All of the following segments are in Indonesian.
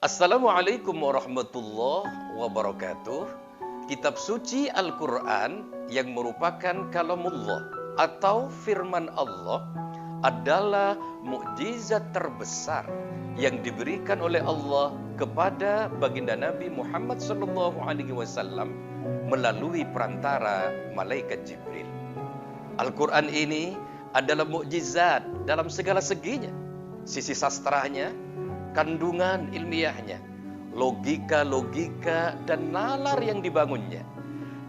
Assalamualaikum warahmatullahi wabarakatuh. Kitab suci Al-Quran yang merupakan kalamullah atau firman Allah adalah mukjizat terbesar yang diberikan oleh Allah kepada baginda Nabi Muhammad SAW melalui perantara malaikat Jibril. Al-Quran ini adalah mukjizat dalam segala seginya, sisi sastranya, kandungan ilmiahnya, logika-logika dan nalar yang dibangunnya.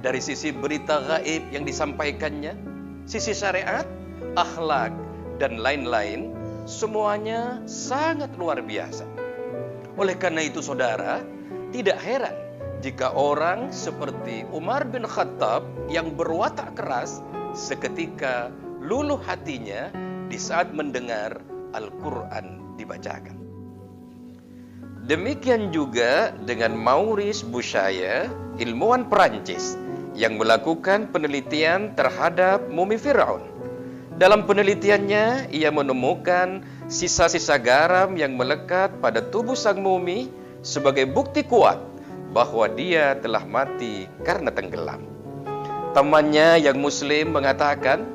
Dari sisi berita gaib yang disampaikannya, sisi syariat, akhlak, dan lain-lain, semuanya sangat luar biasa. Oleh karena itu saudara, tidak heran jika orang seperti Umar bin Khattab yang berwatak keras seketika luluh hatinya di saat mendengar Al-Quran dibacakan. Demikian juga dengan Maurice Bucaille, ilmuwan Perancis yang melakukan penelitian terhadap mumi Firaun. Dalam penelitiannya, ia menemukan sisa-sisa garam yang melekat pada tubuh sang mumi sebagai bukti kuat bahwa dia telah mati karena tenggelam. Temannya yang muslim mengatakan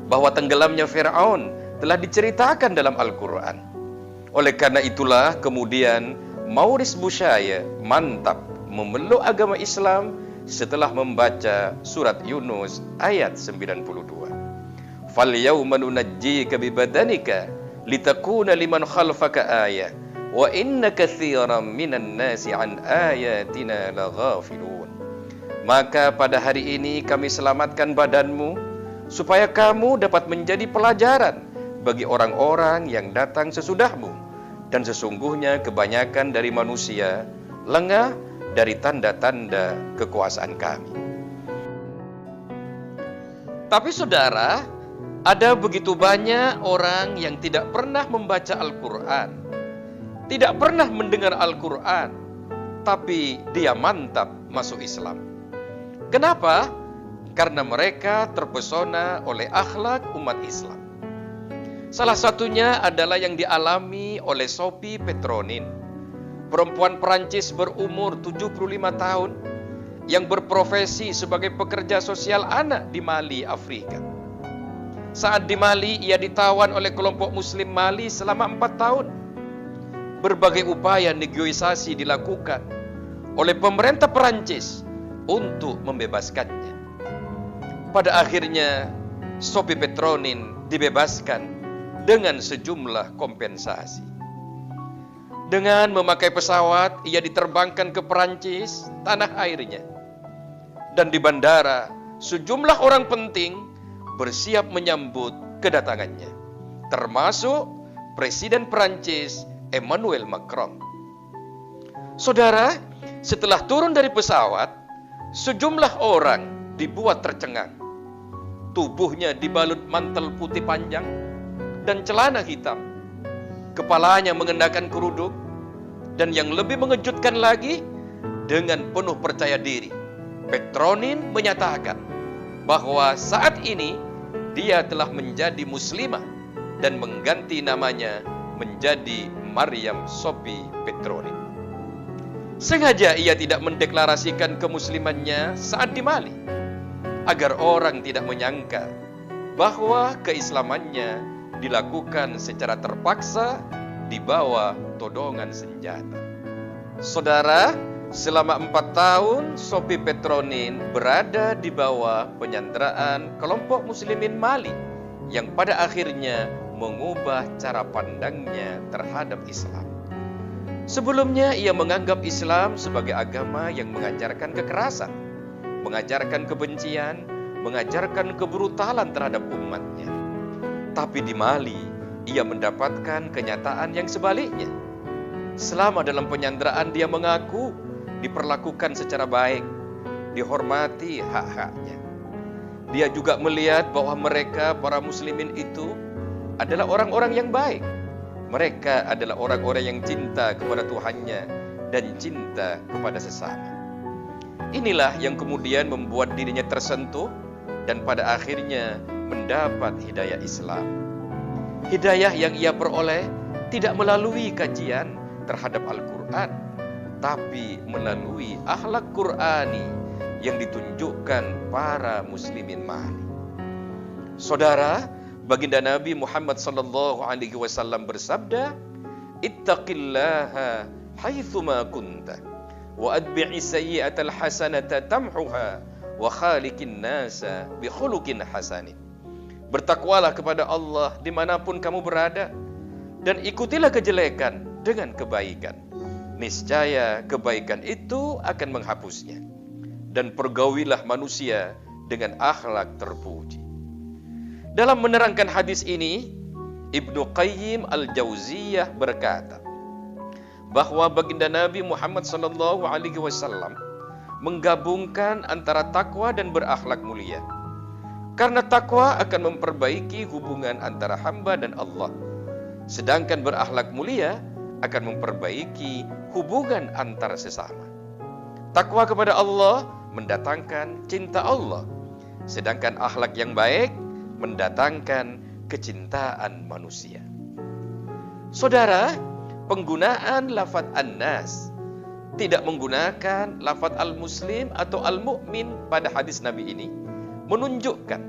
bahwa tenggelamnya Firaun telah diceritakan dalam Al-Quran. Oleh karena itulah kemudian Maurice Bucaille mantap memeluk agama Islam setelah membaca surat Yunus ayat 92. Fal yauma nunajjika bi badanika litakuna liman khalfaka ayah wa inna katsiran minan nasi an ayatina laghafilun. Maka pada hari ini kami selamatkan badanmu supaya kamu dapat menjadi pelajaran bagi orang-orang yang datang sesudahmu. Dan sesungguhnya kebanyakan dari manusia lengah dari tanda-tanda kekuasaan kami. Tapi saudara, ada begitu banyak orang yang tidak pernah membaca Al-Quran, tidak pernah mendengar Al-Quran, tapi dia mantap masuk Islam. Kenapa? Karena mereka terpesona oleh akhlak umat Islam. Salah satunya adalah yang dialami oleh Sophie Petronin, perempuan Perancis berumur 75 tahun yang berprofesi sebagai pekerja sosial anak di Mali, Afrika. Saat di Mali, ia ditawan oleh kelompok Muslim Mali selama 4 tahun. Berbagai upaya negosiasi dilakukan oleh pemerintah Perancis untuk membebaskannya. Pada akhirnya, Sophie Petronin dibebaskan dengan sejumlah kompensasi. Dengan memakai pesawat, ia diterbangkan ke Perancis, tanah airnya. Dan di bandara, sejumlah orang penting bersiap menyambut kedatangannya, termasuk Presiden Perancis Emmanuel Macron. Saudara, setelah turun dari pesawat, sejumlah orang dibuat tercengang. Tubuhnya dibalut mantel putih panjang dan celana hitam. Kepalanya mengenakan kerudung, dan yang lebih mengejutkan lagi, dengan penuh percaya diri, Petronin menyatakan bahwa saat ini dia telah menjadi muslimah dan mengganti namanya menjadi Maryam Sophie Petronin. Sengaja ia tidak mendeklarasikan kemuslimannya saat di Mali, agar orang tidak menyangka bahwa keislamannya dilakukan secara terpaksa di bawah todongan senjata. Saudara, selama 4 tahun Sophie Petronin berada di bawah penyanderaan kelompok muslimin Mali yang pada akhirnya mengubah cara pandangnya terhadap Islam. Sebelumnya ia menganggap Islam sebagai agama yang mengajarkan kekerasan, mengajarkan kebencian, mengajarkan kebrutalan terhadap umatnya. Tapi di Mali, ia mendapatkan kenyataan yang sebaliknya. Selama dalam penyanderaan, dia mengaku diperlakukan secara baik, dihormati hak-haknya. Dia juga melihat bahwa mereka, para muslimin itu, adalah orang-orang yang baik. Mereka adalah orang-orang yang cinta kepada Tuhannya dan cinta kepada sesama. Inilah yang kemudian membuat dirinya tersentuh dan pada akhirnya mendapat hidayah Islam. Hidayah yang ia peroleh tidak melalui kajian, terhadap Al-Quran, tapi melalui akhlak Qurani yang ditunjukkan para muslimin mahali. Saudara, baginda Nabi Muhammad SAW bersabda, "Ittaqillaha haitsuma kunta, wa adbi'i sayyi'atal hasanata tamhuha, wa khaliqin nasa bi khuluqin hasanin." Bertakwalah kepada Allah dimanapun kamu berada, dan ikutilah kejelekan dengan kebaikan. Niscaya kebaikan itu akan menghapusnya. Dan pergaulilah manusia dengan akhlak terpuji. Dalam menerangkan hadis ini, Ibnu Qayyim Al-Jauziyah berkata bahwa baginda Nabi Muhammad SAW menggabungkan antara takwa dan berakhlak mulia. Karena takwa akan memperbaiki hubungan antara hamba dan Allah, sedangkan berakhlak mulia akan memperbaiki hubungan antar sesama. Takwa kepada Allah mendatangkan cinta Allah, sedangkan akhlak yang baik mendatangkan kecintaan manusia. Saudara, penggunaan lafaz an-nas, tidak menggunakan lafaz al-muslim atau al-mu'min pada hadis Nabi ini, menunjukkan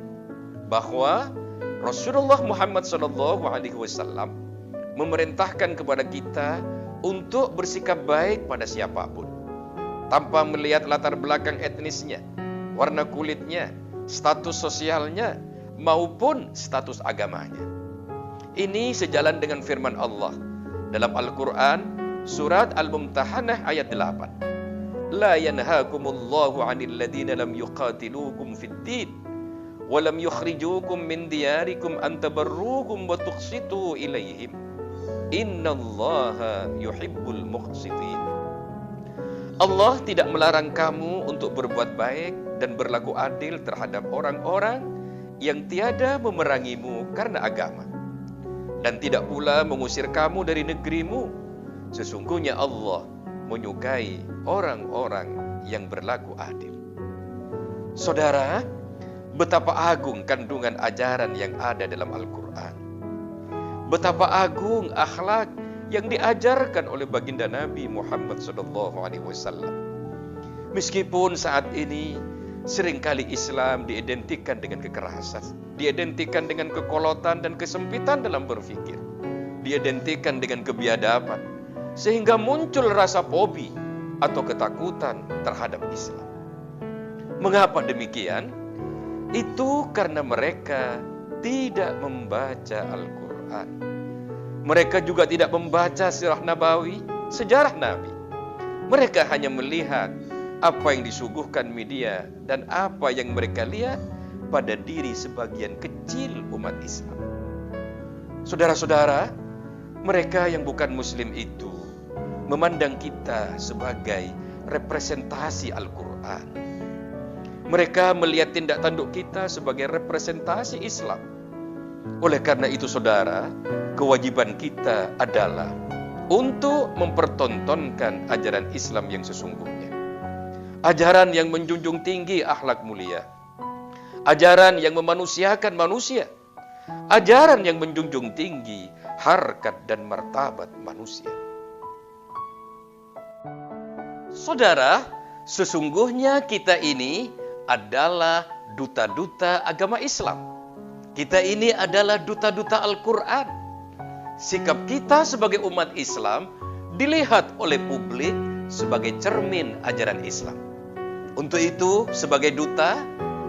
bahwa Rasulullah Muhammad SAW memerintahkan kepada kita untuk bersikap baik pada siapapun, tanpa melihat latar belakang etnisnya, warna kulitnya, status sosialnya, maupun status agamanya. Ini sejalan dengan firman Allah dalam Al-Quran, surat Al-Mumtahanah ayat 8. La yanhaakumullahu 'anil ladzina lam yuqatilukum fid din wa lam yukhrijukum min diyarikum an tabarruhum wa tuqsitu ilaihim. Innallaha yuhibbul muqsitin. Allah tidak melarang kamu untuk berbuat baik dan berlaku adil terhadap orang-orang yang tiada memerangimu karena agama, dan tidak pula mengusir kamu dari negerimu. Sesungguhnya Allah menyukai orang-orang yang berlaku adil. Saudara, betapa agung kandungan ajaran yang ada dalam Al-Quran. Betapa agung akhlak yang diajarkan oleh baginda Nabi Muhammad SAW. Meskipun saat ini seringkali Islam diidentikan dengan kekerasan, diidentikan dengan kekolotan dan kesempitan dalam berpikir, diidentikan dengan kebiadaban, sehingga muncul rasa fobi atau ketakutan terhadap Islam. Mengapa demikian? Itu karena mereka tidak membaca Al-Quran. Mereka juga tidak membaca sirah nabawi, sejarah Nabi. Mereka hanya melihat apa yang disuguhkan media dan apa yang mereka lihat pada diri sebagian kecil umat Islam. Saudara-saudara, mereka yang bukan Muslim itu memandang kita sebagai representasi Al-Quran. Mereka melihat tindak tanduk kita sebagai representasi Islam. Oleh karena itu, saudara, kewajiban kita adalah untuk mempertontonkan ajaran Islam yang sesungguhnya. Ajaran yang menjunjung tinggi akhlak mulia. Ajaran yang memanusiakan manusia. Ajaran yang menjunjung tinggi harkat dan martabat manusia. Saudara, sesungguhnya kita ini adalah duta-duta agama Islam. Kita ini adalah duta-duta Al-Quran. Sikap kita sebagai umat Islam dilihat oleh publik sebagai cermin ajaran Islam. Untuk itu, sebagai duta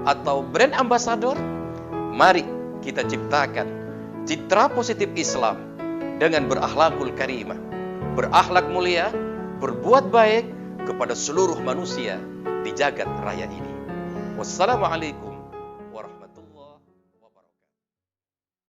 atau brand ambassador, mari kita ciptakan citra positif Islam dengan berakhlakul karimah, berakhlak mulia, berbuat baik kepada seluruh manusia di jagat raya ini. Wassalamualaikum